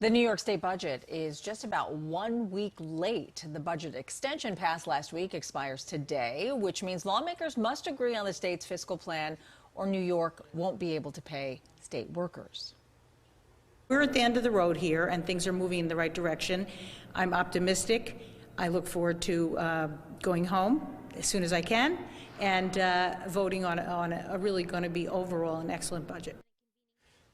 The New York State budget is just about 1 week late. The budget extension passed last week expires today, which means lawmakers must agree on the state's fiscal plan or New York won't be able to pay state workers. We're at the end of the road here, and things are moving in the right direction. I'm optimistic. I look forward to going home as soon as I can and voting on a really going to be overall an excellent budget.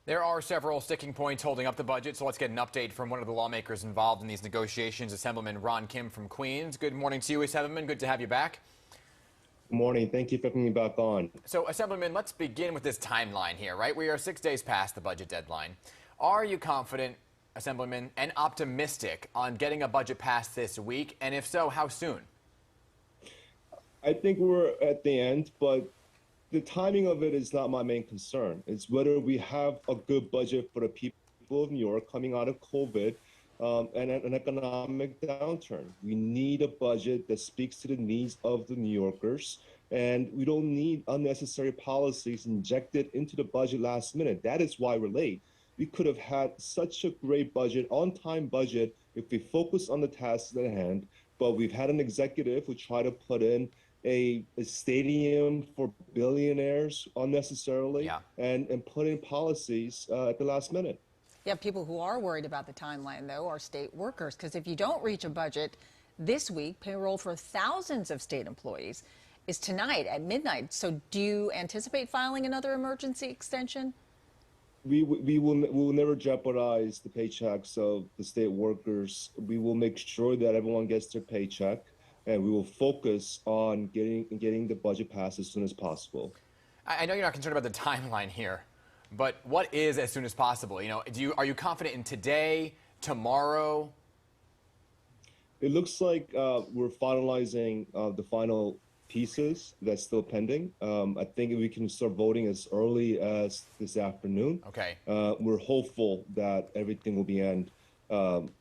There are several sticking points holding up the budget, so let's get an update from one of the lawmakers involved in these negotiations, Assemblyman Ron Kim from Queens. Good morning to you, Assemblyman. Good to have you back. Good morning. Thank you for having me back on. So, Assemblyman, let's begin with this timeline here, right? We are 6 days past the budget deadline. Are you confident, Assemblyman, and optimistic on getting a budget passed this week? And if so, how soon? I think we're at the end, but the timing of it is not my main concern. It's whether we have a good budget for the people of New York coming out of COVID and an economic downturn. We need a budget that speaks to the needs of the New Yorkers, and we don't need unnecessary policies injected into the budget last minute. That is why we're late. We could have had such a great budget, on-time budget, if we focused on the tasks at hand, but we've had an executive who tried to put in a stadium for billionaires unnecessarily and put in policies at the last minute. Yeah, people who are worried about the timeline, though, are state workers, because if you don't reach a budget this week, payroll for thousands of state employees is tonight at midnight. So do you anticipate filing another emergency extension? We will never jeopardize the paychecks of the state workers. We will make sure that everyone gets their paycheck, and we will focus on getting the budget passed as soon as possible. I know you're not concerned about the timeline here, but what is as soon as possible? You know, are you confident in today, tomorrow? It looks like we're finalizing the final pieces that's still pending. I think we can start voting as early as this afternoon. Okay. We're hopeful that everything will be end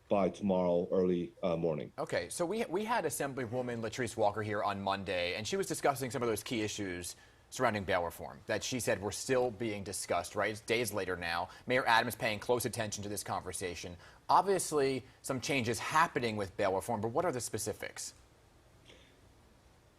by tomorrow early morning. Okay, so we had Assemblywoman Latrice Walker here on Monday, and she was discussing some of those key issues surrounding bail reform that she said were still being discussed, right? It's days later now. Mayor Adams paying close attention to this conversation. Obviously, some changes happening with bail reform, but what are the specifics?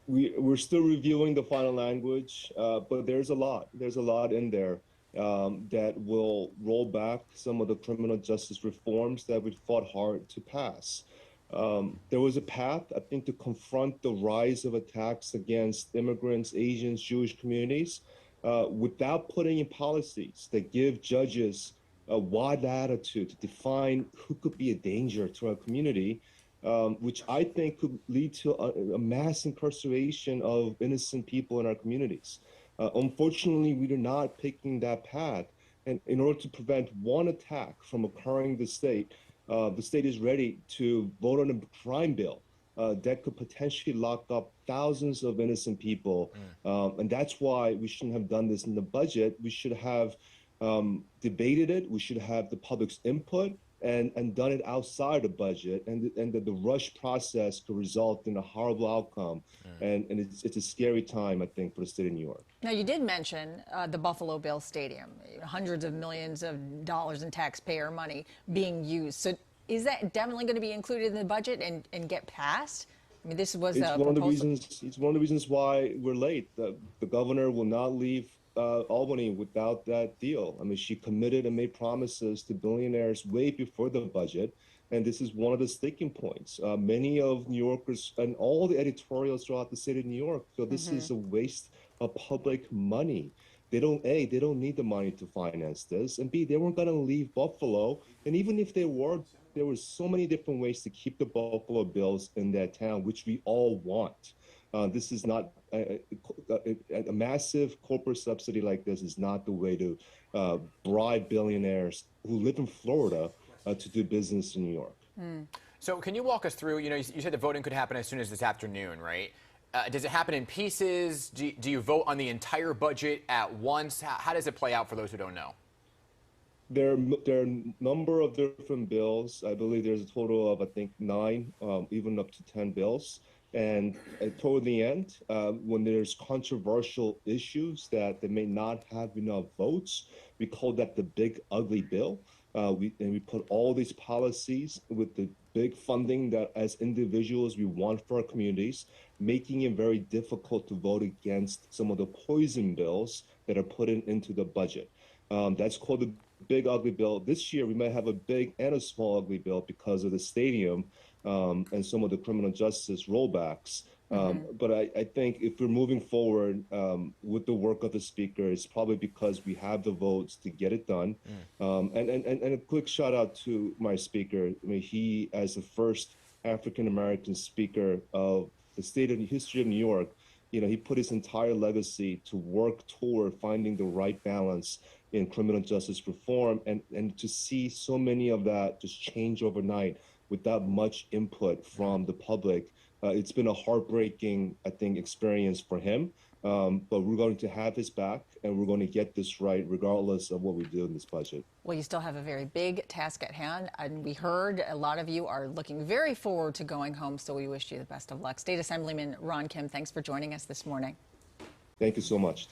We're still reviewing the final language, but there's a lot. There's a lot in there that will roll back some of the criminal justice reforms that we fought hard to pass. There was a path, I think, to confront the rise of attacks against immigrants, Asians, Jewish communities without putting in policies that give judges a wide latitude to define who could be a danger to our community, which I think could lead to a mass incarceration of innocent people in our communities. Unfortunately, we are not picking that path. And in order to prevent one attack from occurring in the state is ready to vote on a crime bill that could potentially lock up thousands of innocent people. And that's why we shouldn't have done this in the budget. We should have debated it. We should have the public's input and done it outside the budget. And the rush process could result in a horrible outcome. And it's a scary time, I think, for the state of New York. Now, you did mention the Buffalo Bills Stadium, hundreds of millions of dollars in taxpayer money being used. So is that definitely going to be included in the budget and get passed? I mean, this was it's one of the reasons why we're late. The governor will not leave Albany without that deal. I mean, she committed and made promises to billionaires way before the budget. And this is one of the sticking points. Many of New Yorkers and all the editorials throughout the state of New York feel this is a waste of public money. They don't need the money to finance this. And B, they weren't going to leave Buffalo. And even if they were, there were so many different ways to keep the Buffalo Bills in that town, which we all want. This is not a massive corporate subsidy like this is not the way to bribe billionaires who live in Florida to do business in New York. So can you walk us through, you said the voting could happen as soon as this afternoon, right? Does it happen in pieces? Do you vote on the entire budget at once? How does it play out for those who don't know? There are a number of different bills. I believe there's a total of, I think, 9, even up to 10 bills. And toward the end, when there's controversial issues that they may not have enough votes, we call that the big ugly bill. We put all these policies with the big funding that as individuals we want for our communities, making it very difficult to vote against some of the poison bills that are put into the budget. That's called the big ugly bill. This year we might have a big and a small ugly bill because of the stadium and some of the criminal justice rollbacks. But I think if we're moving forward with the work of the speaker, it's probably because we have the votes to get it done. And a quick shout out to my speaker. I mean, he, as the first African American speaker of the state of the history of New York, he put his entire legacy to work toward finding the right balance in criminal justice reform, and to see so many of that just change overnight without much input from the public. It's been a heartbreaking, I think, experience for him. But we're going to have his back, and we're going to get this right regardless of what we do in this budget. Well, you still have a very big task at hand, and we heard a lot of you are looking very forward to going home, so we wish you the best of luck. State Assemblyman Ron Kim, thanks for joining us this morning. Thank you so much.